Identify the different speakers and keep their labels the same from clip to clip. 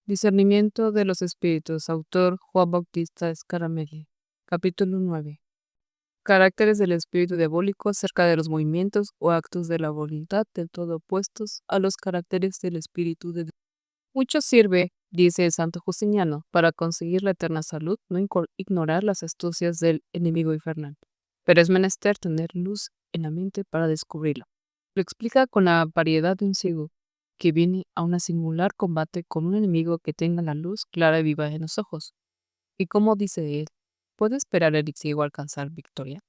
Speaker 1: Discernimiento de los espíritus. Autor Juan Bautista Scaramelli. Capítulo 9. Caracteres del espíritu diabólico acerca de los movimientos o actos de la voluntad del todo opuestos a los caracteres del espíritu de Dios. Mucho sirve, dice el santo Justiniano, para conseguir la eterna salud, no ignorar las astucias del enemigo infernal. Pero es menester tener luz en la mente para descubrirlo. Lo explica con la variedad de un ciego que viene a un singular combate con un enemigo que tenga la luz clara y viva en los ojos. ¿Y cómo dice él? ¿Puede esperar el ciego alcanzar victoria?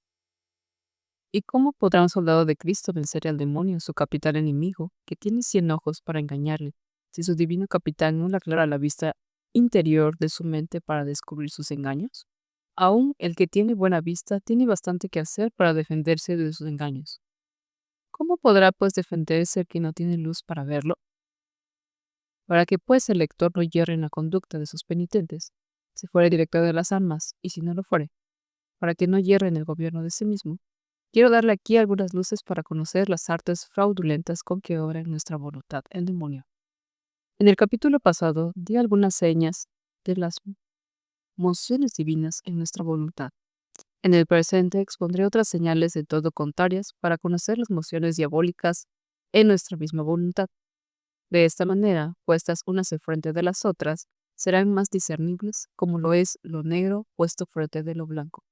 Speaker 1: ¿Y cómo podrá un soldado de Cristo vencer al demonio, su capital enemigo, que tiene 100 ojos para engañarle, si su divino capitán no le aclara la vista interior de su mente para descubrir sus engaños? Aún el que tiene buena vista tiene bastante que hacer para defenderse de sus engaños. ¿Cómo podrá pues defenderse el que no tiene luz para verlo? Para que pues el lector no hierre en la conducta de sus penitentes, si fuere director de las almas, y si no lo fuere, para que no hierre en el gobierno de sí mismo, quiero darle aquí algunas luces para conocer las artes fraudulentas con que obra en nuestra voluntad el demonio. En el capítulo pasado di algunas señas de las mociones divinas en nuestra voluntad. En el presente expondré otras señales de todo contrarias para conocer las mociones diabólicas en nuestra misma voluntad. De esta manera, puestas unas enfrente de las otras, serán más discernibles, como lo es lo negro puesto frente de lo blanco.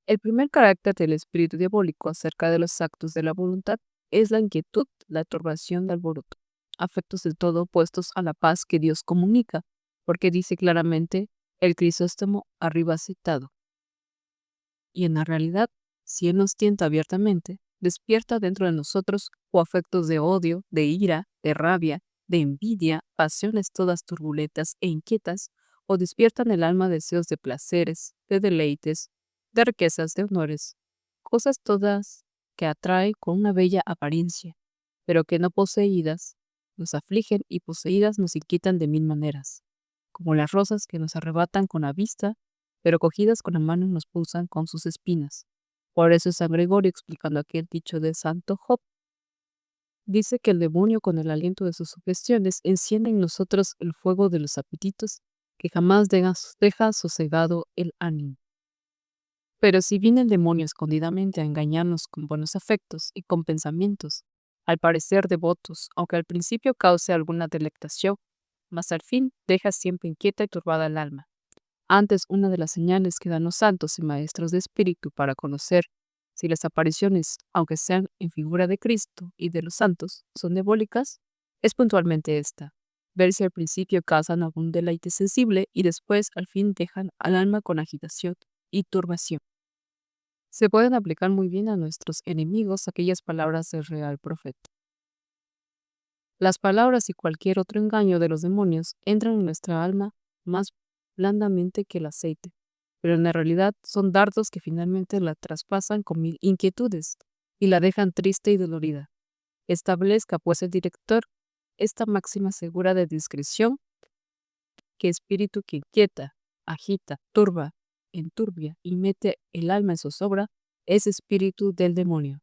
Speaker 1: El primer carácter del espíritu diabólico acerca de los actos de la voluntad es la inquietud, la turbación de alboroto, afectos del todo opuestos a la paz que Dios comunica, porque dice claramente el Crisóstomo arriba citado. Y en la realidad, si Él nos tienta abiertamente, despierta dentro de nosotros o afectos de odio, de ira, de rabia, de envidia, pasiones todas turbulentas e inquietas, o despiertan el alma deseos de placeres, de deleites, de riquezas, de honores, cosas todas que atrae con una bella apariencia, pero que no poseídas nos afligen y poseídas nos inquietan de mil maneras, como las rosas que nos arrebatan con la vista, pero cogidas con la mano nos pulsan con sus espinas. Por eso San Gregorio, explicando aquel dicho de Santo Job, dice que el demonio con el aliento de sus sugestiones enciende en nosotros el fuego de los apetitos que jamás deja sosegado el ánimo. Pero si viene el demonio escondidamente a engañarnos con buenos afectos y con pensamientos, al parecer devotos, aunque al principio cause alguna delectación, mas al fin deja siempre inquieta y turbada el alma. Antes, una de las señales que dan los santos y maestros de espíritu para conocer si las apariciones, aunque sean en figura de Cristo y de los santos, son diabólicas, es puntualmente esta: ver si al principio causan algún deleite sensible y después al fin dejan al alma con agitación y turbación. Se pueden aplicar muy bien a nuestros enemigos aquellas palabras del real profeta. Las palabras y cualquier otro engaño de los demonios entran en nuestra alma más blandamente que el aceite, pero en la realidad son dardos que finalmente la traspasan con mil inquietudes y la dejan triste y dolorida. Establezca pues el director esta máxima segura de discreción, que espíritu que inquieta, agita, turba, enturbia y mete el alma en zozobra es espíritu del demonio.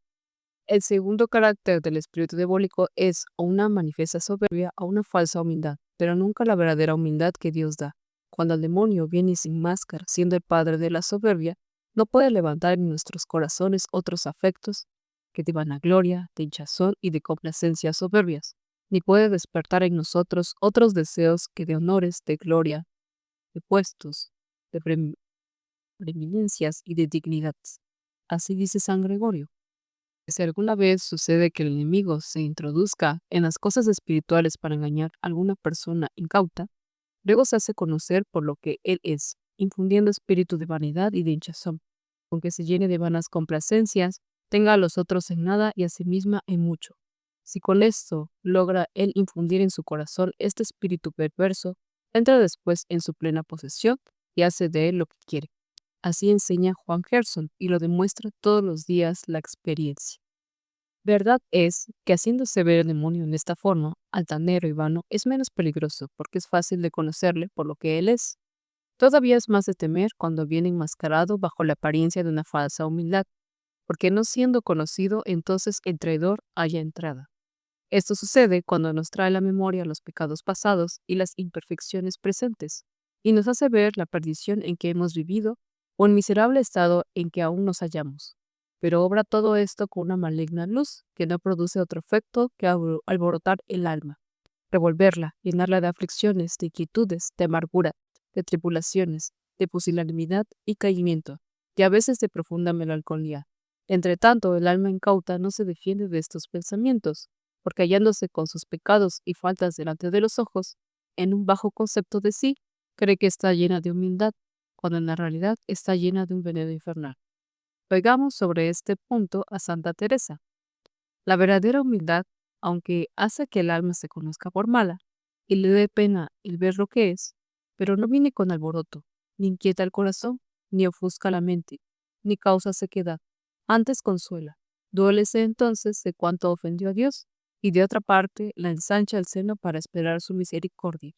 Speaker 1: El segundo carácter del espíritu diabólico es o una manifiesta soberbia o una falsa humildad, pero nunca la verdadera humildad que Dios da. Cuando el demonio viene sin máscara, siendo el padre de la soberbia, no puede levantar en nuestros corazones otros afectos que de vanagloria, de hinchazón y de complacencia soberbias, ni puede despertar en nosotros otros deseos que de honores, de gloria, de puestos, de preeminencias y de dignidades. Así dice San Gregorio. Si alguna vez sucede que el enemigo se introduzca en las cosas espirituales para engañar a alguna persona incauta, luego se hace conocer por lo que él es, infundiendo espíritu de vanidad y de hinchazón, con que se llene de vanas complacencias, tenga a los otros en nada y a sí misma en mucho. Si con esto logra él infundir en su corazón este espíritu perverso, entra después en su plena posesión y hace de él lo que quiere. Así enseña Juan Gerson y lo demuestra todos los días la experiencia. Verdad es que haciéndose ver el demonio en esta forma, altanero y vano, es menos peligroso porque es fácil de conocerle por lo que él es. Todavía es más de temer cuando viene enmascarado bajo la apariencia de una falsa humildad, porque no siendo conocido, entonces el traidor haya entrada. Esto sucede cuando nos trae a la memoria los pecados pasados y las imperfecciones presentes, y nos hace ver la perdición en que hemos vivido o el miserable estado en que aún nos hallamos. Pero obra todo esto con una maligna luz que no produce otro efecto que alborotar el alma, revolverla, llenarla de aflicciones, de inquietudes, de amargura, de tribulaciones, de pusilanimidad y caimiento, y a veces de profunda melancolía. Entre tanto, el alma incauta no se defiende de estos pensamientos, porque hallándose con sus pecados y faltas delante de los ojos, en un bajo concepto de sí, cree que está llena de humildad, cuando en la realidad está llena de un veneno infernal. Oigamos sobre este punto a Santa Teresa. La verdadera humildad, aunque hace que el alma se conozca por mala y le dé pena el ver lo que es, pero no viene con alboroto, ni inquieta el corazón, ni ofusca la mente, ni causa sequedad, antes consuela. Duélese entonces de cuánto ofendió a Dios, y de otra parte la ensancha el seno para esperar su misericordia.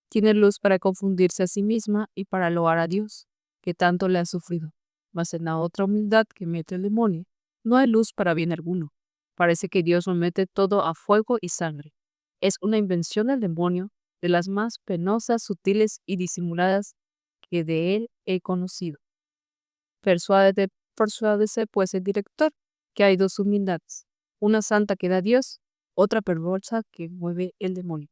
Speaker 1: Tiene luz para confundirse a sí misma y para loar a Dios, que tanto le ha sufrido. Mas en la otra humildad que mete el demonio, no hay luz para bien alguno. Parece que Dios lo mete todo a fuego y sangre. Es una invención del demonio, de las más penosas, sutiles y disimuladas que de él he conocido. Persuádese pues el director, que hay dos humildades, una santa que da Dios, otra perversa que mueve el demonio.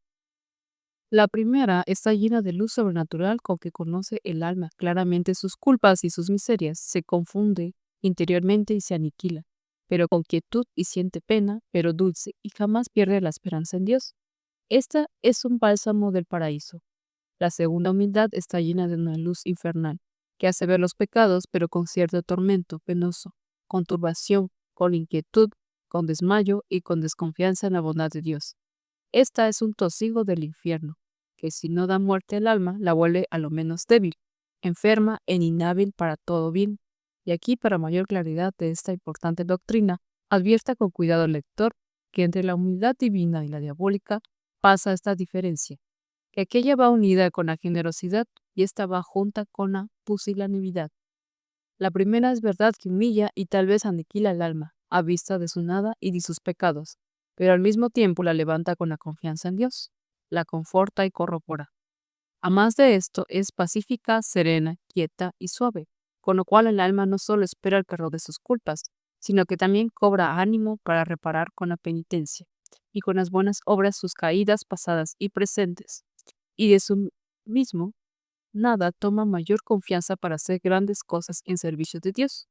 Speaker 1: La primera está llena de luz sobrenatural con que conoce el alma claramente sus culpas y sus miserias, se confunde interiormente y se aniquila, pero con quietud y siente pena, pero dulce, y jamás pierde la esperanza en Dios. Esta es un bálsamo del paraíso. La segunda humildad está llena de una luz infernal, que hace ver los pecados, pero con cierto tormento penoso, con turbación, con inquietud, con desmayo y con desconfianza en la bondad de Dios. Esta es un tosigo del infierno, que si no da muerte al alma, la vuelve a lo menos débil, enferma e inhábil para todo bien. Y aquí, para mayor claridad de esta importante doctrina, advierta con cuidado al lector que entre la humildad divina y la diabólica pasa esta diferencia, que aquella va unida con la generosidad y esta va junta con la pusilanimidad. La primera es verdad que humilla y tal vez aniquila el alma, a vista de su nada y de sus pecados, pero al mismo tiempo la levanta con la confianza en Dios, la conforta y corrobora. A más de esto, es pacífica, serena, quieta y suave, con lo cual el alma no solo espera el perdón de sus culpas, sino que también cobra ánimo para reparar con la penitencia y con las buenas obras sus caídas pasadas y presentes, y de su mismo nada toma mayor confianza para hacer grandes cosas en servicio de Dios.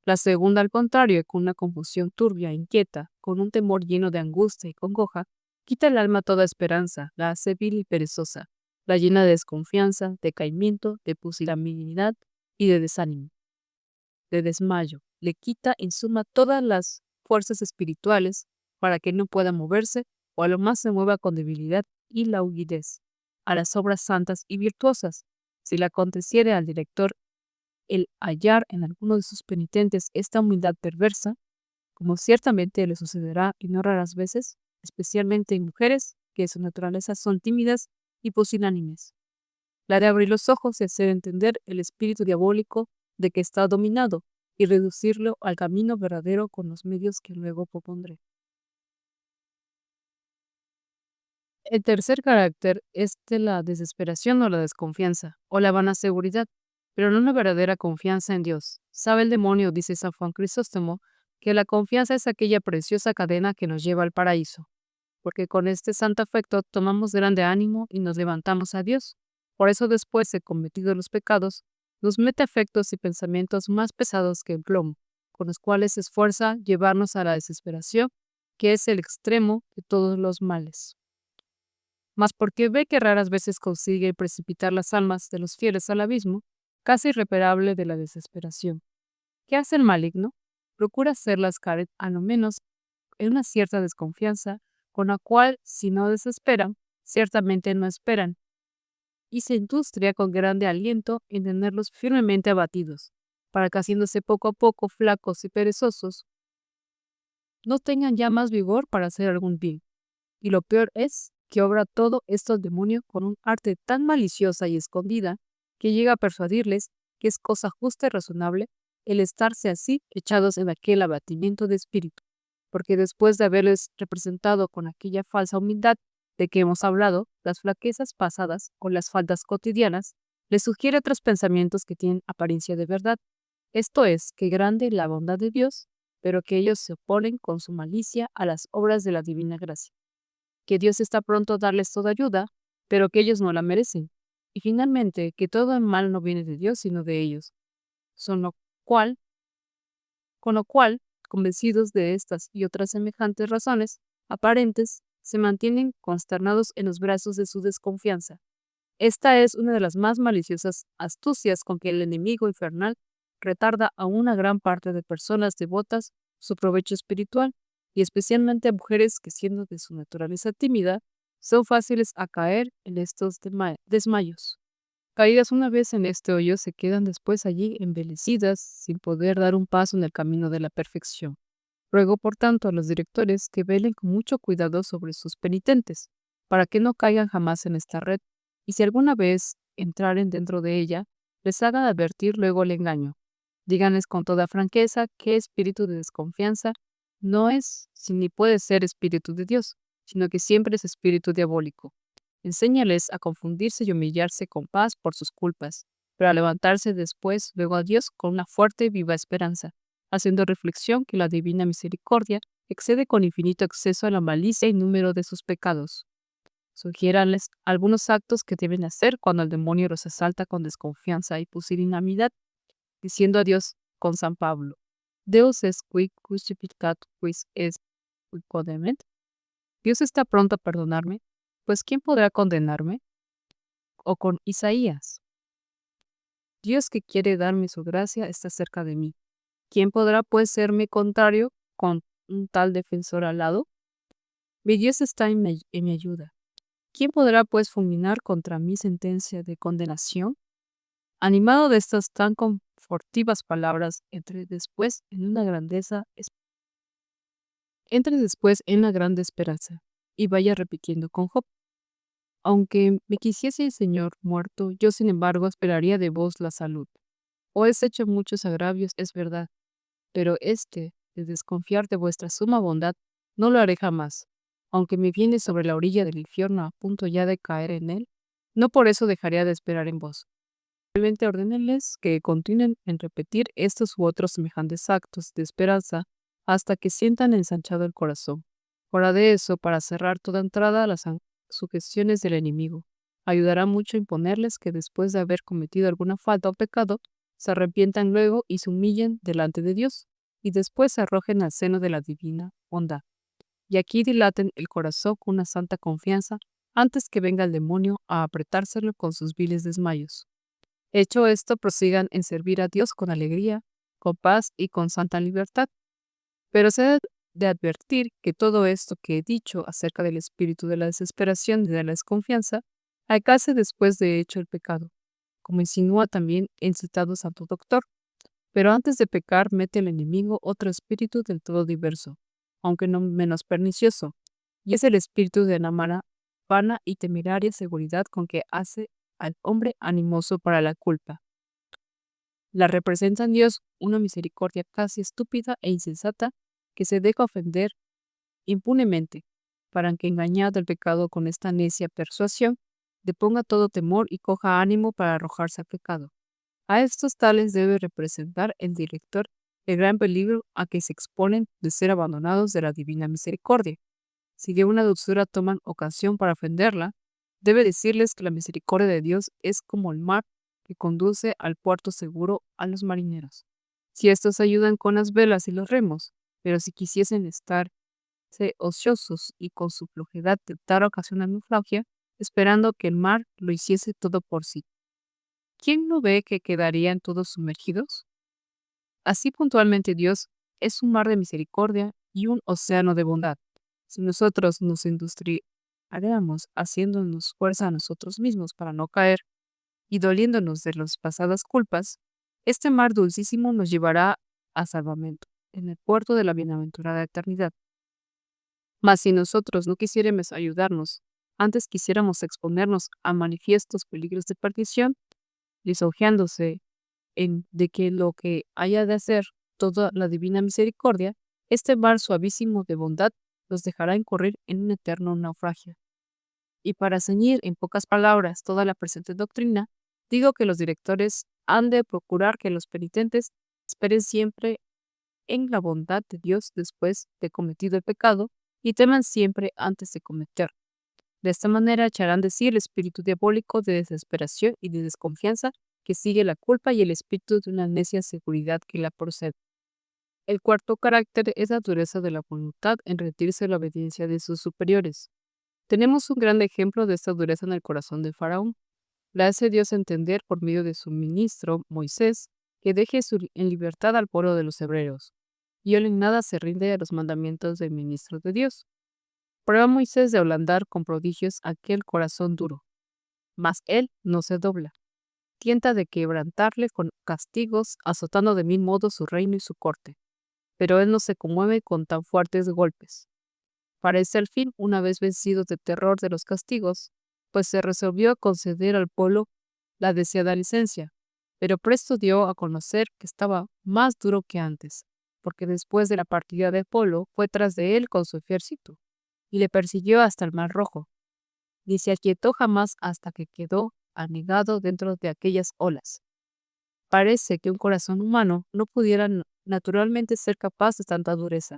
Speaker 1: La segunda, al contrario, con una confusión turbia, inquieta, con un temor lleno de angustia y congoja, quita el alma toda esperanza, la hace vil y perezosa, la llena de desconfianza, de caimiento, de pusilanimidad y de desánimo, de desmayo. Le quita, en suma, todas las fuerzas espirituales para que no pueda moverse o a lo más se mueva con debilidad y languidez a las obras santas y virtuosas. Si le aconteciere al director el hallar en alguno de sus penitentes esta humildad perversa, como ciertamente le sucederá y no raras veces, especialmente en mujeres que de su naturaleza son tímidas y pusilánimes, la de abrir los ojos y hacer entender el espíritu diabólico de que está dominado y reducirlo al camino verdadero con los medios que luego propondré. El tercer carácter es de la desesperación o la desconfianza, o la vana seguridad, pero no una verdadera confianza en Dios. Sabe el demonio, dice San Juan Crisóstomo, que la confianza es aquella preciosa cadena que nos lleva al paraíso, porque con este santo afecto tomamos grande ánimo y nos levantamos a Dios. Por eso después de cometidos los pecados, nos mete afectos y pensamientos más pesados que el plomo, con los cuales se esfuerza llevarnos a la desesperación, que es el extremo de todos los males. Mas porque ve que raras veces consigue precipitar las almas de los fieles al abismo, casi irreparable de la desesperación. ¿Qué hace el maligno? Procura hacerlas caer a lo menos en una cierta desconfianza, con la cual, si no desesperan, ciertamente no esperan, y se industria con grande aliento en tenerlos firmemente abatidos, para que haciéndose poco a poco flacos y perezosos, no tengan ya más vigor para hacer algún bien. Y lo peor es que obra todo esto el demonio con un arte tan maliciosa y escondida que llega a persuadirles que es cosa justa y razonable el estarse así echados en aquel abatimiento de espíritu, porque después de haberles representado con aquella falsa humildad de que hemos hablado, las flaquezas pasadas o las faltas cotidianas, les sugiere otros pensamientos que tienen apariencia de verdad. Esto es, que grande es la bondad de Dios, pero que ellos se oponen con su malicia a las obras de la divina gracia. Que Dios está pronto a darles toda ayuda, pero que ellos no la merecen. Y finalmente, que todo el mal no viene de Dios, sino de ellos. Son lo cual, con lo cual, convencidos de estas y otras semejantes razones aparentes, se mantienen consternados en los brazos de su desconfianza. Esta es una de las más maliciosas astucias con que el enemigo infernal retarda a una gran parte de personas devotas su provecho espiritual, y especialmente a mujeres que, siendo de su naturaleza tímida, son fáciles a caer en estos desmayos. Caídas una vez en este hoyo, se quedan después allí envilecidas, sin poder dar un paso en el camino de la perfección. Ruego, por tanto, a los directores que velen con mucho cuidado sobre sus penitentes, para que no caigan jamás en esta red, y si alguna vez entraren dentro de ella, les hagan advertir luego el engaño. Díganles con toda franqueza que espíritu de desconfianza no es, ni puede ser espíritu de Dios, sino que siempre es espíritu diabólico. Enséñales a confundirse y humillarse con paz por sus culpas, pero a levantarse después luego a Dios con una fuerte y viva esperanza, haciendo reflexión que la divina misericordia excede con infinito exceso a la malicia y número de sus pecados. Sugiéranles algunos actos que deben hacer cuando el demonio los asalta con desconfianza y pusilanimidad, diciendo a Dios con San Pablo: Deus es qui justificat quis est qui condemnet. Dios está pronto a perdonarme, pues ¿quién podrá condenarme? O con Isaías: Dios que quiere darme su gracia está cerca de mí. ¿Quién podrá pues serme contrario con un tal defensor al lado? Mi Dios está en mi ayuda. ¿Quién podrá pues fulminar contra mi sentencia de condenación? Animado de estas tan confortivas palabras, entre después en la grande esperanza, y vaya repitiendo con Job: Aunque me quisiese el Señor muerto, yo sin embargo esperaría de vos la salud. Os he hecho muchos agravios, es verdad, pero de desconfiar de vuestra suma bondad, no lo haré jamás. Aunque me viene sobre la orilla del infierno a punto ya de caer en él, no por eso dejaría de esperar en vos. Simplemente ordénenles que continúen en repetir estos u otros semejantes actos de esperanza hasta que sientan ensanchado el corazón. Fuera de eso, para cerrar toda entrada a las sugestiones del enemigo, ayudará mucho imponerles que después de haber cometido alguna falta o pecado, se arrepientan luego y se humillen delante de Dios, y después se arrojen al seno de la divina bondad. Y aquí dilaten el corazón con una santa confianza antes que venga el demonio a apretárselo con sus viles desmayos. Hecho esto, prosigan en servir a Dios con alegría, con paz y con santa libertad. Pero se ha de advertir que todo esto que he dicho acerca del espíritu de la desesperación y de la desconfianza alcance después de hecho el pecado, como insinúa también el citado Santo Doctor. Pero antes de pecar mete el enemigo otro espíritu del todo diverso, aunque no menos pernicioso, y es el espíritu de la vana y temeraria seguridad con que hace al hombre animoso para la culpa. La representa en Dios una misericordia casi estúpida e insensata que se deja ofender impunemente, para que, engañado el pecado con esta necia persuasión, deponga todo temor y coja ánimo para arrojarse al pecado. A estos tales debe representar el director el gran peligro a que se exponen de ser abandonados de la divina misericordia. Si de una dulzura toman ocasión para ofenderla, debe decirles que la misericordia de Dios es como el mar que conduce al puerto seguro a los marineros. Si estos ayudan con las velas y los remos, pero si quisiesen estarse ociosos y con su flojedad tentar ocasionar naufragia, esperando que el mar lo hiciese todo por sí, ¿quién no ve que quedarían todos sumergidos? Así puntualmente Dios es un mar de misericordia y un océano de bondad. Si nosotros nos industriáramos haciéndonos fuerza a nosotros mismos para no caer y doliéndonos de las pasadas culpas, este mar dulcísimo nos llevará a salvamento, en el puerto de la bienaventurada eternidad. Mas si nosotros no quisiéramos ayudarnos, antes quisiéramos exponernos a manifiestos peligros de perdición, lisonjeándose de que lo que haya de hacer toda la divina misericordia, este mar suavísimo de bondad los dejará incurrir en un eterno naufragio. Y para ceñir en pocas palabras toda la presente doctrina, digo que los directores han de procurar que los penitentes esperen siempre en la bondad de Dios después de cometido el pecado y teman siempre antes de cometer. De esta manera echarán de sí el espíritu diabólico de desesperación y de desconfianza que sigue la culpa y el espíritu de una necia seguridad que la procede. El cuarto carácter es la dureza de la voluntad en rendirse a la obediencia de sus superiores. Tenemos un gran ejemplo de esta dureza en el corazón de Faraón. Le hace Dios entender por medio de su ministro Moisés que deje en libertad al pueblo de los hebreos, y él en nada se rinde a los mandamientos del ministro de Dios. Prueba Moisés de ablandar con prodigios aquel corazón duro, mas él no se dobla. Tienta de quebrantarle con castigos, azotando de mil modos su reino y su corte, pero él no se conmueve con tan fuertes golpes. Parece al fin, una vez vencido de terror de los castigos, pues se resolvió a conceder al pueblo la deseada licencia, pero presto dio a conocer que estaba más duro que antes, porque después de la partida del pueblo fue tras de él con su ejército, y le persiguió hasta el Mar Rojo, ni se aquietó jamás hasta que quedó anegado dentro de aquellas olas. Parece que un corazón humano no pudiera naturalmente ser capaz de tanta dureza,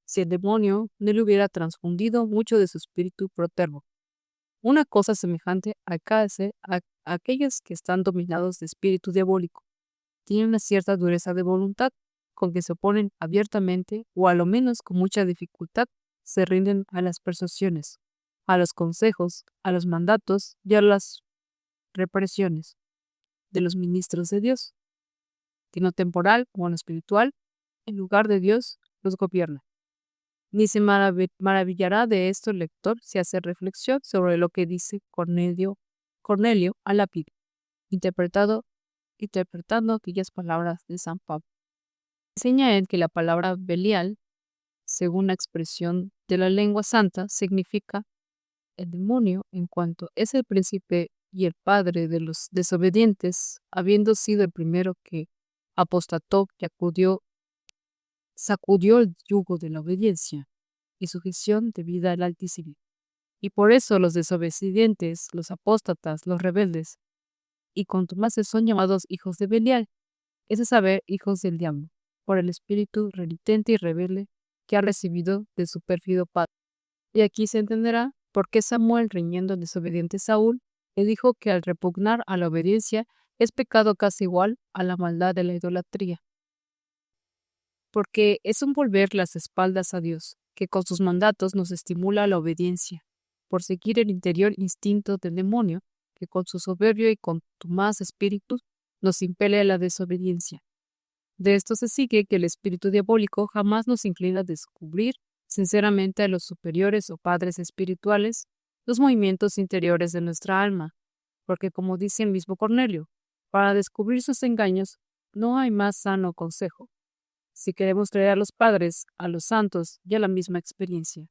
Speaker 1: si el demonio no le hubiera transfundido mucho de su espíritu protervo. Una cosa semejante acaece a aquellos que están dominados de espíritu diabólico. Tienen una cierta dureza de voluntad, con que se oponen abiertamente o a lo menos con mucha dificultad se rinden a las persuasiones, a los consejos, a los mandatos y a las represiones de los ministros de Dios, que en lo temporal o en lo espiritual, en lugar de Dios, los gobierna. Ni se maravillará de esto el lector si hace reflexión sobre lo que dice Cornelio a Lápido, interpretando aquellas palabras de San Pablo. Enseña él que la palabra Belial, según la expresión de la lengua santa, significa el demonio, en cuanto es el príncipe y el padre de los desobedientes, habiendo sido el primero que apostató y sacudió el yugo de la obediencia y sujeción debida al Altísimo. Y por eso los desobedientes, los apóstatas, los rebeldes, y cuanto más son llamados hijos de Belial, es de saber hijos del diablo, por el espíritu renitente y rebelde que ha recibido de su pérfido padre. Y aquí se entenderá por qué Samuel, riñendo al desobediente Saúl, le dijo que al repugnar a la obediencia es pecado casi igual a la maldad de la idolatría. Porque es un volver las espaldas a Dios, que con sus mandatos nos estimula a la obediencia, por seguir el interior instinto del demonio, que con su soberbio y contumaz espíritu nos impele a la desobediencia. De esto se sigue que el espíritu diabólico jamás nos inclina a descubrir sinceramente a los superiores o padres espirituales los movimientos interiores de nuestra alma, porque como dice el mismo Cornelio, para descubrir sus engaños no hay más sano consejo, si queremos traer a los padres, a los santos y a la misma experiencia,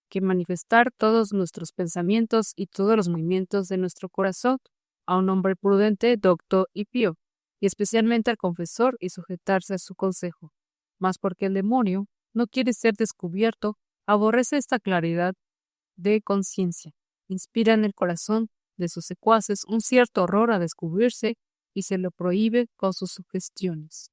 Speaker 1: que manifestar todos nuestros pensamientos y todos los movimientos de nuestro corazón a un hombre prudente, docto y pío, y especialmente al confesor y sujetarse a su consejo. Mas porque el demonio no quiere ser descubierto, aborrece esta claridad de conciencia, inspira en el corazón de sus secuaces un cierto horror a descubrirse y se lo prohíbe con sus sugestiones.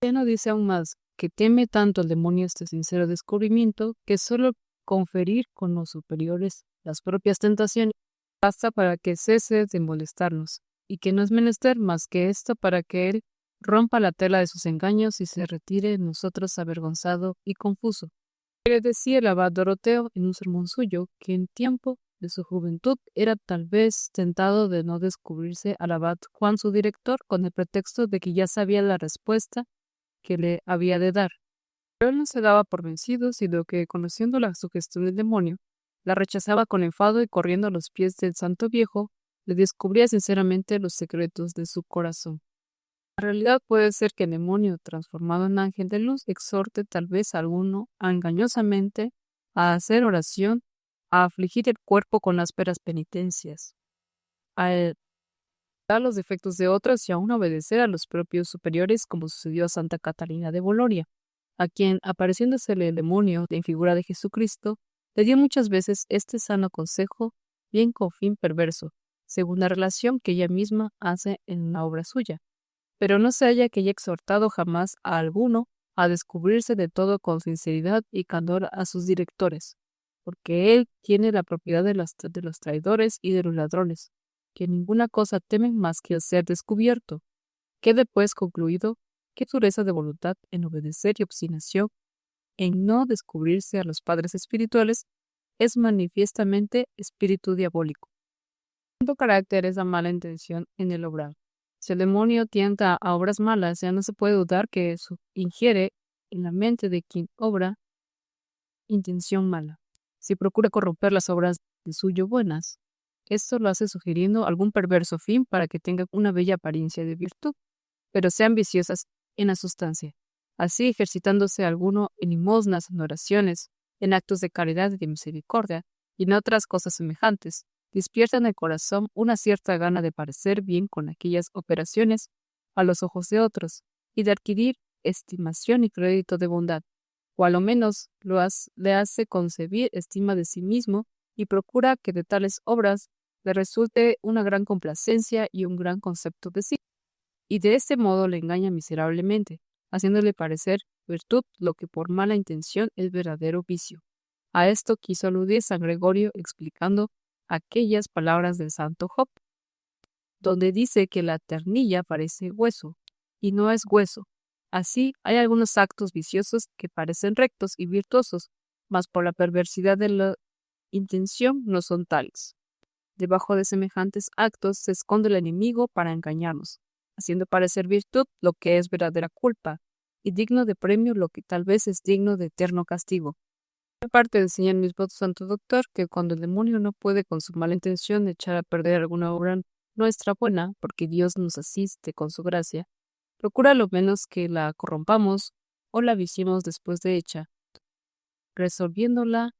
Speaker 1: No dice aún más que teme tanto el demonio este sincero descubrimiento que solo conferir con los superiores las propias tentaciones basta para que cese de molestarnos, y que no es menester más que esto para que él rompa la tela de sus engaños y se retire de nosotros avergonzado y confuso. Le decía el abad Doroteo en un sermón suyo que en tiempo de su juventud era tal vez tentado de no descubrirse al abad Juan su director con el pretexto de que ya sabía la respuesta que le había de dar. Pero él no se daba por vencido, sino que, conociendo la sugestión del demonio, la rechazaba con enfado y corriendo a los pies del santo viejo, le descubría sinceramente los secretos de su corazón. En realidad puede ser que el demonio, transformado en ángel de luz, exhorte tal vez a alguno engañosamente a hacer oración, a afligir el cuerpo con ásperas penitencias, a dar los defectos de otros y aún obedecer a los propios superiores, como sucedió a Santa Catalina de Bolonia, a quien, apareciéndosele el demonio en figura de Jesucristo, le dio muchas veces este sano consejo, bien con fin perverso, según la relación que ella misma hace en la obra suya. Pero no se halla que haya exhortado jamás a alguno a descubrirse de todo con sinceridad y candor a sus directores, porque él tiene la propiedad de los traidores y de los ladrones, que ninguna cosa temen más que el ser descubierto. Quede pues concluido qué dureza de voluntad en obedecer y obstinación en no descubrirse a los padres espirituales es manifiestamente espíritu diabólico. El segundo carácter es la mala intención en el obrar. Si el demonio tienta a obras malas, ya no se puede dudar que eso ingiere en la mente de quien obra intención mala. Si procura corromper las obras de suyo buenas, esto lo hace sugiriendo algún perverso fin para que tenga una bella apariencia de virtud, pero sean viciosas en la sustancia. Así, ejercitándose alguno en limosnas, en oraciones, en actos de caridad y de misericordia, y en otras cosas semejantes, despierta en el corazón una cierta gana de parecer bien con aquellas operaciones a los ojos de otros, y de adquirir estimación y crédito de bondad, o a lo menos le hace concebir estima de sí mismo, y procura que de tales obras le resulte una gran complacencia y un gran concepto de sí, y de este modo le engaña miserablemente, haciéndole parecer virtud lo que por mala intención es verdadero vicio. A esto quiso aludir San Gregorio explicando aquellas palabras del santo Job, donde dice que la ternilla parece hueso, y no es hueso. Así hay algunos actos viciosos que parecen rectos y virtuosos, mas por la perversidad de la intención no son tales. Debajo de semejantes actos se esconde el enemigo para engañarnos, haciendo parecer virtud lo que es verdadera culpa, y digno de premio lo que tal vez es digno de eterno castigo. Aparte enseña el mismo santo doctor que cuando el demonio no puede con su mala intención echar a perder alguna obra nuestra buena, porque Dios nos asiste con su gracia, procura lo menos que la corrompamos o la viciemos después de hecha, revolviéndola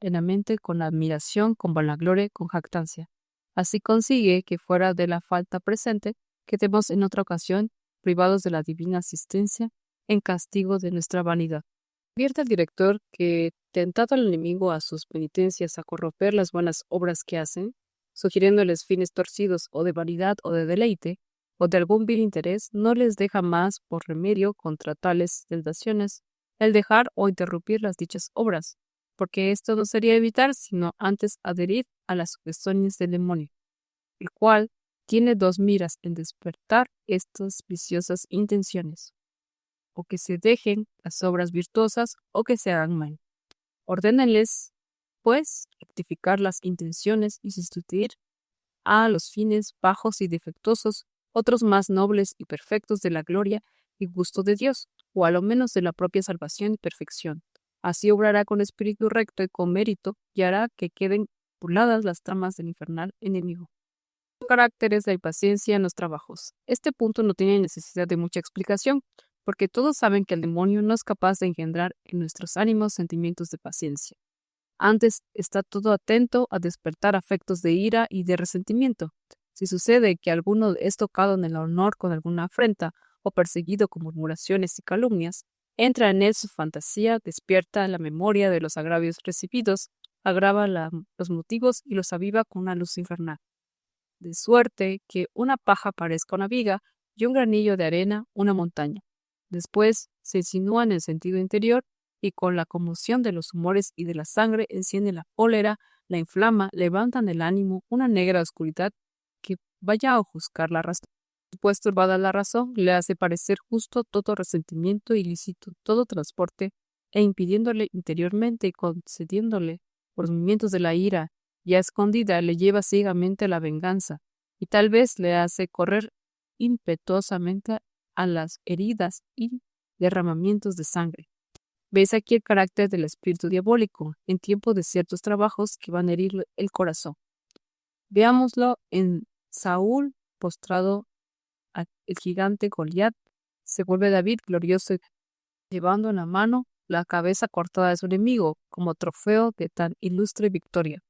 Speaker 1: en la mente con admiración, con vanagloria, con jactancia. Así consigue que fuera de la falta presente, quedemos en otra ocasión privados de la divina asistencia en castigo de nuestra vanidad. Advierte el director que, tentado al enemigo a sus penitencias a corromper las buenas obras que hacen, sugiriéndoles fines torcidos o de vanidad o de deleite, o de algún vil interés, no les deja más por remedio contra tales tentaciones el dejar o interrumpir las dichas obras, porque esto no sería evitar, sino antes adherir a las sugestiones del demonio, el cual tiene dos miras en despertar estas viciosas intenciones, o que se dejen las obras virtuosas o que se hagan mal. Ordénenles, pues, rectificar las intenciones y sustituir a los fines bajos y defectuosos otros más nobles y perfectos de la gloria y gusto de Dios, o a lo menos de la propia salvación y perfección. Así obrará con espíritu recto y con mérito, y hará que queden burladas las tramas del infernal enemigo. Caracteres de impaciencia en los trabajos. Este punto no tiene necesidad de mucha explicación, porque todos saben que el demonio no es capaz de engendrar en nuestros ánimos sentimientos de paciencia. Antes está todo atento a despertar afectos de ira y de resentimiento. Si sucede que alguno es tocado en el honor con alguna afrenta o perseguido con murmuraciones y calumnias, entra en él su fantasía, despierta la memoria de los agravios recibidos, agrava los motivos y los aviva con una luz infernal. De suerte que una paja parezca una viga y un granillo de arena una montaña. Después se insinúa en el sentido interior y con la conmoción de los humores y de la sangre enciende la cólera, la inflama, levantan el ánimo una negra oscuridad que vaya a ofuscar la razón. Pues turbada la razón, le hace parecer justo todo resentimiento ilícito, todo transporte, e impidiéndole interiormente y concediéndole por los movimientos de la ira ya escondida, le lleva ciegamente a la venganza, y tal vez le hace correr impetuosamente a las heridas y derramamientos de sangre. ¿Veis aquí el carácter del espíritu diabólico en tiempo de ciertos trabajos que van a herir el corazón? Veámoslo en Saúl postrado al gigante Goliat. Se vuelve David glorioso llevando en la mano la cabeza cortada de su enemigo como trofeo de tan ilustre victoria.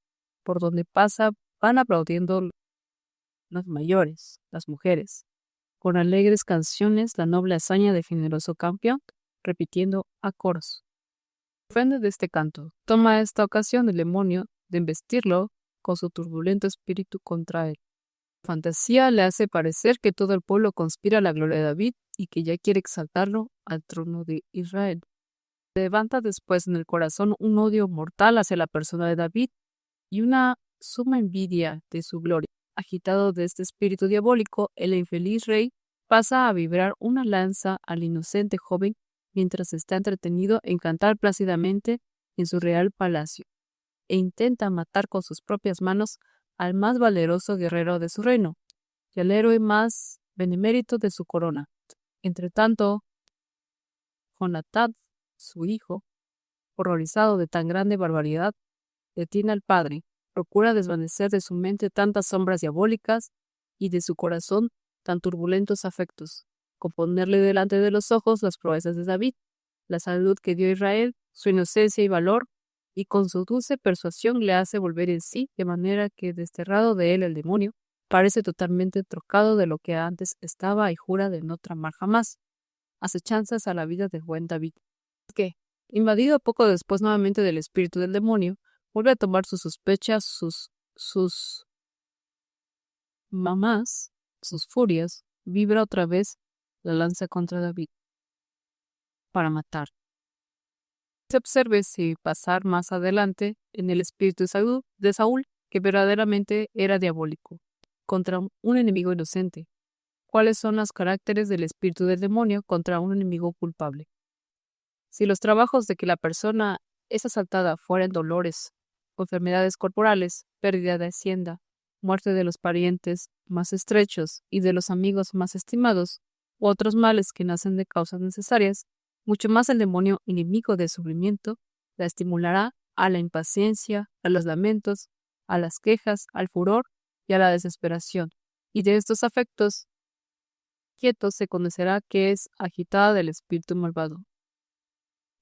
Speaker 1: Por donde pasa van aplaudiendo los mayores, las mujeres, con alegres canciones la noble hazaña de generoso campeón, repitiendo a coros. Ofende de este canto. Toma esta ocasión el demonio de embestirlo con su turbulento espíritu contra él. La fantasía le hace parecer que todo el pueblo conspira a la gloria de David y que ya quiere exaltarlo al trono de Israel. Levanta después en el corazón un odio mortal hacia la persona de David y una suma envidia de su gloria. Agitado de este espíritu diabólico, el infeliz rey pasa a vibrar una lanza al inocente joven mientras está entretenido en cantar plácidamente en su real palacio, e intenta matar con sus propias manos al más valeroso guerrero de su reino y al héroe más benemérito de su corona. Entretanto, Jonatán, su hijo, horrorizado de tan grande barbaridad, detiene al padre, procura desvanecer de su mente tantas sombras diabólicas y de su corazón tan turbulentos afectos, con ponerle delante de los ojos las proezas de David, la salud que dio a Israel, su inocencia y valor, y con su dulce persuasión le hace volver en sí, de manera que, desterrado de él el demonio, parece totalmente trocado de lo que antes estaba y jura de no tramar jamás acechanzas a la vida del buen David, que, invadido poco después nuevamente del espíritu del demonio, vuelve a tomar sus sospechas, sus mamás, sus furias, vibra otra vez la lanza contra David para matar. Se observe si pasar más adelante en el espíritu de Saúl, que verdaderamente era diabólico, contra un enemigo inocente. ¿Cuáles son los caracteres del espíritu del demonio contra un enemigo culpable? Si los trabajos de que la persona es asaltada fueran dolores, enfermedades corporales, pérdida de hacienda, muerte de los parientes más estrechos y de los amigos más estimados, u otros males que nacen de causas necesarias, mucho más el demonio enemigo del sufrimiento la estimulará a la impaciencia, a los lamentos, a las quejas, al furor y a la desesperación. Y de estos afectos quietos se conocerá que es agitada del espíritu malvado.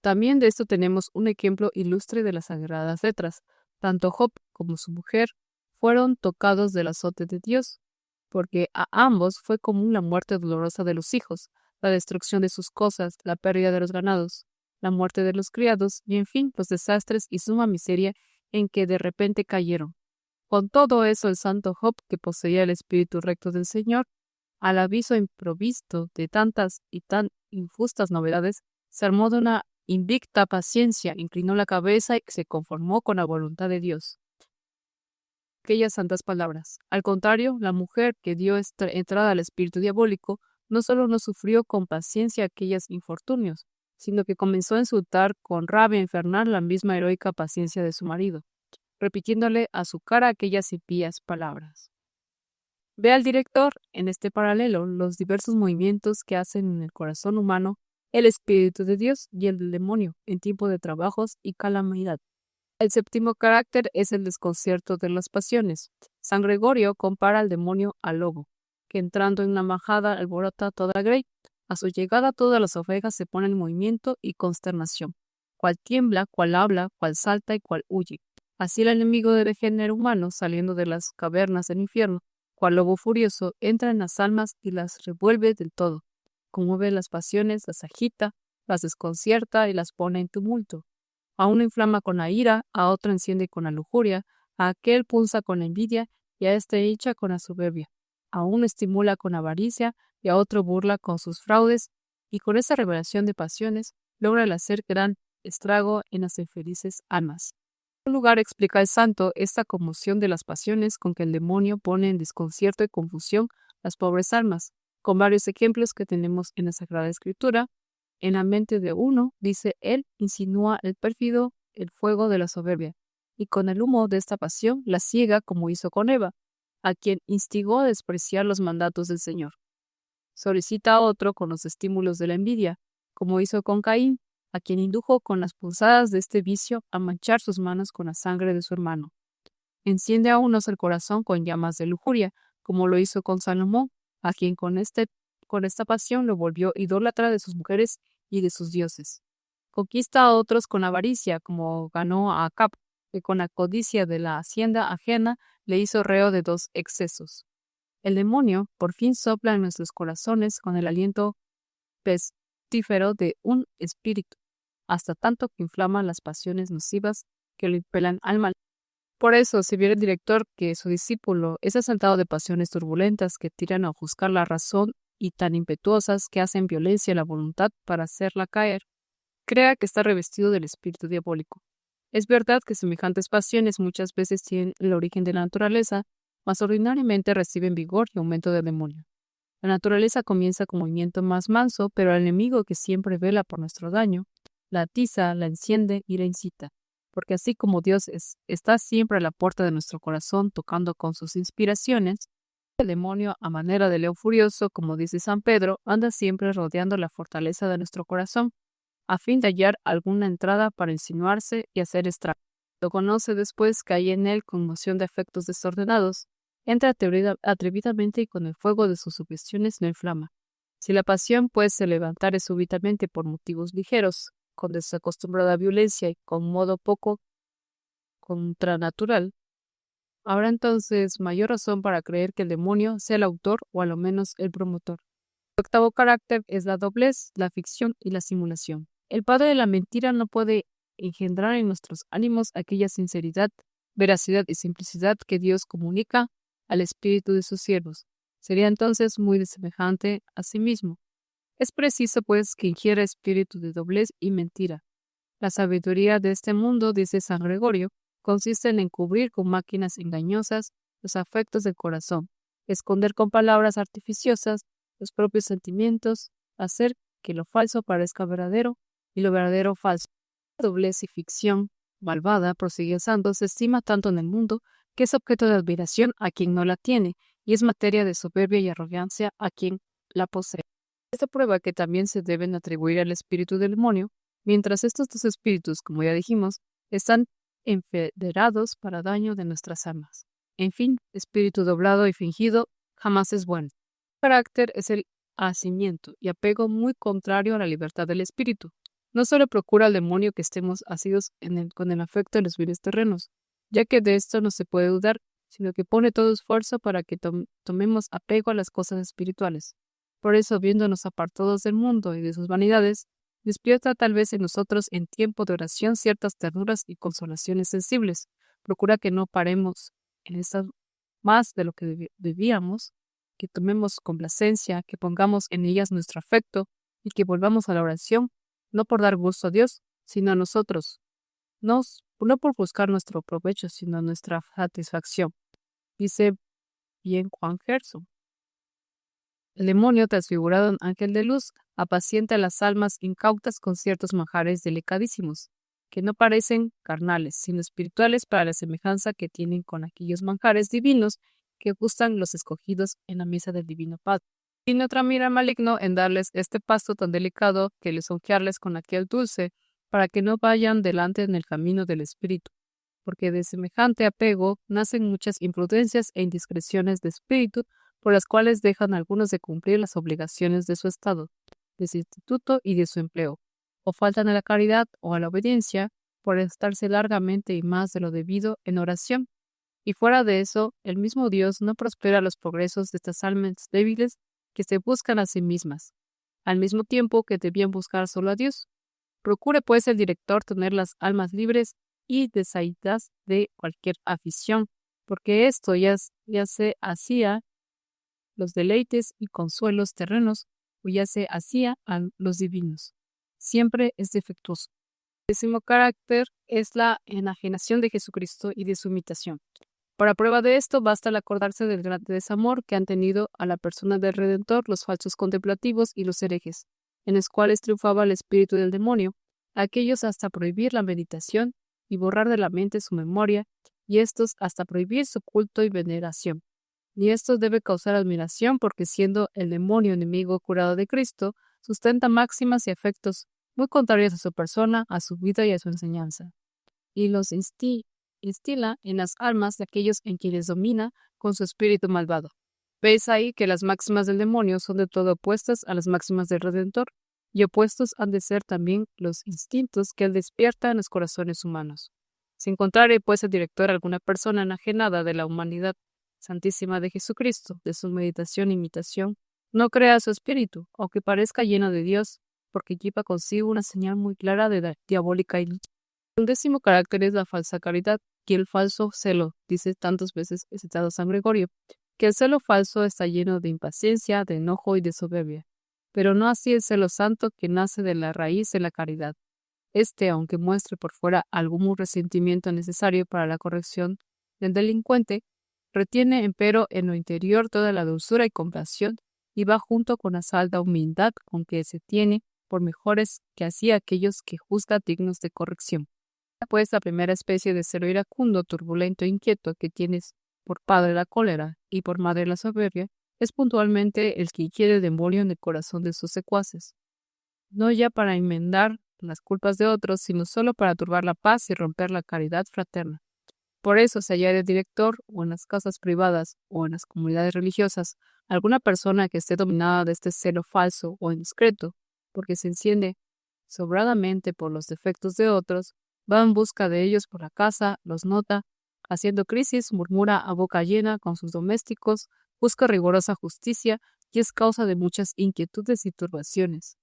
Speaker 1: También de esto tenemos un ejemplo ilustre de las Sagradas Letras. Tanto Job como su mujer fueron tocados del azote de Dios, porque a ambos fue común la muerte dolorosa de los hijos, la destrucción de sus cosas, la pérdida de los ganados, la muerte de los criados y, en fin, los desastres y suma miseria en que de repente cayeron. Con todo eso, el santo Job, que poseía el espíritu recto del Señor, al aviso improvisto de tantas y tan infustas novedades, se armó de una invicta paciencia, inclinó la cabeza y se conformó con la voluntad de Dios. Aquellas santas palabras. Al contrario, la mujer que dio entrada al espíritu diabólico no solo no sufrió con paciencia aquellos infortunios, sino que comenzó a insultar con rabia infernal la misma heroica paciencia de su marido, repitiéndole a su cara aquellas impías palabras. Ve al director, en este paralelo, los diversos movimientos que hacen en el corazón humano el espíritu de Dios y el del demonio en tiempo de trabajos y calamidad. El séptimo carácter es el desconcierto de las pasiones. San Gregorio compara al demonio al lobo, que entrando en una majada alborota toda la grey. A su llegada todas las ovejas se ponen en movimiento y consternación. Cual tiembla, cual habla, cual salta y cual huye. Así el enemigo del género humano, saliendo de las cavernas del infierno, cual lobo furioso, entra en las almas y las revuelve del todo. Conmueve las pasiones, las agita, las desconcierta y las pone en tumulto. A uno inflama con la ira, a otro enciende con la lujuria, a aquel punza con la envidia y a este hincha con la soberbia. A uno estimula con avaricia y a otro burla con sus fraudes, y con esa revelación de pasiones logra el hacer gran estrago en las infelices almas. En lugar explica el santo esta conmoción de las pasiones con que el demonio pone en desconcierto y confusión las pobres almas, con varios ejemplos que tenemos en la Sagrada Escritura. En la mente de uno, dice él, insinúa el pérfido el fuego de la soberbia, y con el humo de esta pasión la ciega como hizo con Eva, a quien instigó a despreciar los mandatos del Señor. Solicita a otro con los estímulos de la envidia, como hizo con Caín, a quien indujo con las punzadas de este vicio a manchar sus manos con la sangre de su hermano. Enciende a unos el corazón con llamas de lujuria, como lo hizo con Salomón, a quien con esta pasión lo volvió idólatra de sus mujeres y de sus dioses. Conquista a otros con avaricia, como ganó a Acab, que con la codicia de la hacienda ajena le hizo reo de 2 excesos. El demonio por fin sopla en nuestros corazones con el aliento fructífero de un espíritu, hasta tanto que inflama las pasiones nocivas que lo impelan al mal. Por eso, si viera el director que su discípulo es asaltado de pasiones turbulentas que tiran a ofuscar la razón y tan impetuosas que hacen violencia a la voluntad para hacerla caer, crea que está revestido del espíritu diabólico. Es verdad que semejantes pasiones muchas veces tienen el origen de la naturaleza, mas ordinariamente reciben vigor y aumento del demonio. La naturaleza comienza con movimiento más manso, pero el enemigo que siempre vela por nuestro daño, la atiza, la enciende y la incita. Porque así como Dios está siempre a la puerta de nuestro corazón tocando con sus inspiraciones, el demonio, a manera de león furioso, como dice San Pedro, anda siempre rodeando la fortaleza de nuestro corazón, a fin de hallar alguna entrada para insinuarse y hacer estragos. Lo conoce después que hay en él conmoción de afectos desordenados, entra atrevidamente y con el fuego de sus sugestiones lo inflama. Si la pasión, pues, se levantare súbitamente por motivos ligeros, con desacostumbrada violencia y con modo poco contranatural, habrá entonces mayor razón para creer que el demonio sea el autor o a lo menos el promotor. El octavo carácter es la doblez, la ficción y la simulación. El padre de la mentira no puede engendrar en nuestros ánimos aquella sinceridad, veracidad y simplicidad que Dios comunica al espíritu de sus siervos. Sería entonces muy desemejante a sí mismo. Es preciso, pues, que ingiera espíritu de doblez y mentira. La sabiduría de este mundo, dice San Gregorio, consiste en encubrir con máquinas engañosas los afectos del corazón, esconder con palabras artificiosas los propios sentimientos, hacer que lo falso parezca verdadero y lo verdadero falso. La doblez y ficción malvada, prosigue Santos, se estima tanto en el mundo que es objeto de admiración a quien no la tiene y es materia de soberbia y arrogancia a quien la posee. Esta prueba que también se deben atribuir al espíritu del demonio, mientras estos dos espíritus, como ya dijimos, están enfederados para daño de nuestras almas. En fin, espíritu doblado y fingido jamás es bueno. El carácter es el hacimiento y apego muy contrario a la libertad del espíritu. No solo procura al demonio que estemos asidos con el afecto de los bienes terrenos, ya que de esto no se puede dudar, sino que pone todo esfuerzo para que tomemos apego a las cosas espirituales. Por eso, viéndonos apartados del mundo y de sus vanidades, despierta tal vez en nosotros en tiempo de oración ciertas ternuras y consolaciones sensibles. Procura que no paremos en estas más de lo que debíamos, que tomemos complacencia, que pongamos en ellas nuestro afecto y que volvamos a la oración, no por dar gusto a Dios, sino a nosotros, no por buscar nuestro provecho, sino nuestra satisfacción. Dice bien Juan Gerson. El demonio, transfigurado en ángel de luz, apacienta las almas incautas con ciertos manjares delicadísimos, que no parecen carnales, sino espirituales para la semejanza que tienen con aquellos manjares divinos que gustan los escogidos en la mesa del divino Padre. Tiene otra mira maligno en darles este pasto tan delicado que lisonjearles con aquel dulce, para que no vayan delante en el camino del espíritu, porque de semejante apego nacen muchas imprudencias e indiscreciones de espíritu, por las cuales dejan algunos de cumplir las obligaciones de su estado, de su instituto y de su empleo, o faltan a la caridad o a la obediencia por estarse largamente y más de lo debido en oración. Y fuera de eso, el mismo Dios no prospera los progresos de estas almas débiles que se buscan a sí mismas, al mismo tiempo que debían buscar solo a Dios. Procure pues el director tener las almas libres y desaídas de cualquier afición, porque esto ya se hacía los deleites y consuelos terrenos, o ya se hacía a los divinos. Siempre es defectuoso. El décimo carácter es la enajenación de Jesucristo y de su imitación. Para prueba de esto, basta el acordarse del gran desamor que han tenido a la persona del Redentor los falsos contemplativos y los herejes, en los cuales triunfaba el espíritu del demonio, aquellos hasta prohibir la meditación y borrar de la mente su memoria, y estos hasta prohibir su culto y veneración. Y esto debe causar admiración porque siendo el demonio enemigo curado de Cristo, sustenta máximas y afectos muy contrarios a su persona, a su vida y a su enseñanza, y los instila en las almas de aquellos en quienes domina con su espíritu malvado. Veis ahí que las máximas del demonio son de todo opuestas a las máximas del Redentor, y opuestos han de ser también los instintos que él despierta en los corazones humanos. Si encontrare, pues, el director alguna persona enajenada de la humanidad santísima de Jesucristo, de su meditación e imitación, no crea su espíritu, aunque parezca lleno de Dios, porque lleva consigo una señal muy clara de la diabólica ilusión. El 10º carácter es la falsa caridad y el falso celo. Dice tantas veces el citado San Gregorio, que el celo falso está lleno de impaciencia, de enojo y de soberbia, pero no así el celo santo que nace de la raíz de la caridad. Aunque muestre por fuera algún resentimiento necesario para la corrección del delincuente, retiene empero en lo interior toda la dulzura y compasión y va junto con la salda humildad con que se tiene por mejores que así aquellos que juzga dignos de corrección. Pues la primera especie de celo iracundo, turbulento e inquieto que tienes por padre la cólera y por madre la soberbia, es puntualmente el que quiere el embolio en el corazón de sus secuaces, no ya para enmendar las culpas de otros, sino solo para turbar la paz y romper la caridad fraterna. Por eso, si haya de director, o en las casas privadas, o en las comunidades religiosas, alguna persona que esté dominada de este celo falso o indiscreto, porque se enciende sobradamente por los defectos de otros, va en busca de ellos por la casa, los nota, haciendo crisis, murmura a boca llena con sus domésticos, busca rigurosa justicia y es causa de muchas inquietudes y turbaciones.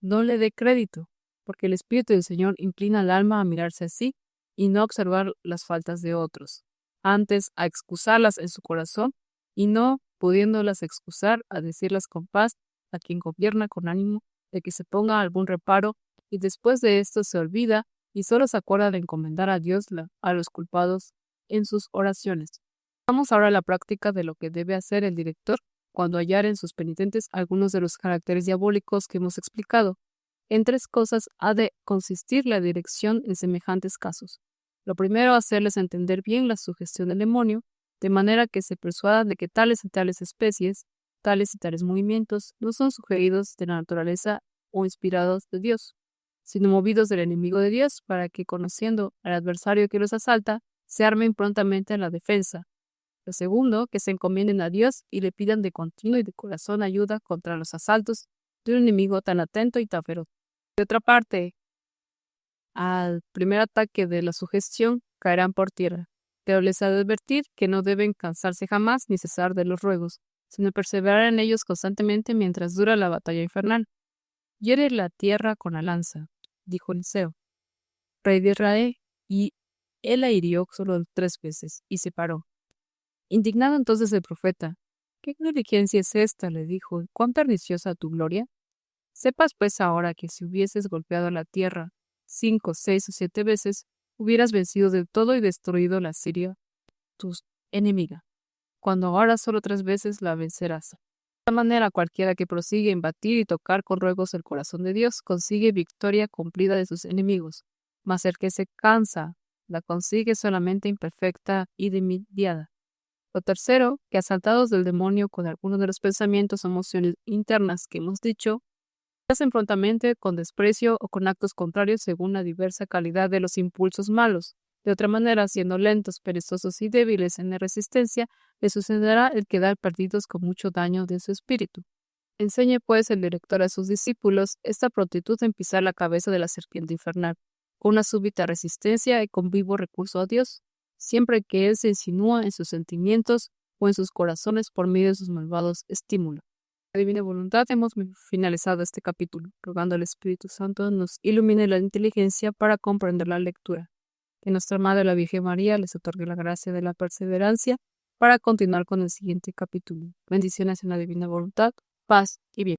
Speaker 1: No le dé crédito, porque el Espíritu del Señor inclina al alma a mirarse así y no a observar las faltas de otros, antes a excusarlas en su corazón y no pudiéndolas excusar a decirlas con paz a quien gobierna con ánimo de que se ponga algún reparo y después de esto se olvida y solo se acuerda de encomendar a Dios a los culpados en sus oraciones. Vamos ahora a la práctica de lo que debe hacer el director cuando hallar en sus penitentes algunos de los caracteres diabólicos que hemos explicado. En 3 cosas ha de consistir la dirección en semejantes casos. Lo primero, hacerles entender bien la sugestión del demonio, de manera que se persuadan de que tales y tales especies, tales y tales movimientos, no son sugeridos de la naturaleza o inspirados de Dios, sino movidos del enemigo de Dios, para que, conociendo al adversario que los asalta, se armen prontamente en la defensa. Lo segundo, que se encomienden a Dios y le pidan de continuo y de corazón ayuda contra los asaltos de un enemigo tan atento y tan feroz. De otra parte, al primer ataque de la sugestión caerán por tierra, pero les ha de advertir que no deben cansarse jamás ni cesar de los ruegos, sino perseverar en ellos constantemente mientras dura la batalla infernal. Hiere la tierra con la lanza, dijo Eliseo, rey de Israel, y él la hirió solo 3 veces, y se paró. Indignado entonces el profeta, ¿qué negligencia es esta?, le dijo, ¿cuán perniciosa tu gloria? Sepas pues ahora que si hubieses golpeado la tierra 5, 6 o 7 veces, hubieras vencido del todo y destruido la Siria, tu enemiga, cuando ahora solo 3 veces la vencerás. De esta manera cualquiera que prosigue en batir y tocar con ruegos el corazón de Dios, consigue victoria cumplida de sus enemigos, mas el que se cansa, la consigue solamente imperfecta y demediada. Lo tercero, que asaltados del demonio con alguno de los pensamientos o emociones internas que hemos dicho, hacen prontamente con desprecio o con actos contrarios según la diversa calidad de los impulsos malos. De otra manera, siendo lentos, perezosos y débiles en la resistencia, les sucederá el quedar perdidos con mucho daño de su espíritu. Enseñe pues el director a sus discípulos esta prontitud en pisar la cabeza de la serpiente infernal, con una súbita resistencia y con vivo recurso a Dios, siempre que Él se insinúa en sus sentimientos o en sus corazones por medio de sus malvados estímulos. La divina voluntad hemos finalizado este capítulo, rogando al Espíritu Santo nos ilumine la inteligencia para comprender la lectura. Que nuestra Madre la Virgen María les otorgue la gracia de la perseverancia para continuar con el siguiente capítulo. Bendiciones en la divina voluntad, paz y bien.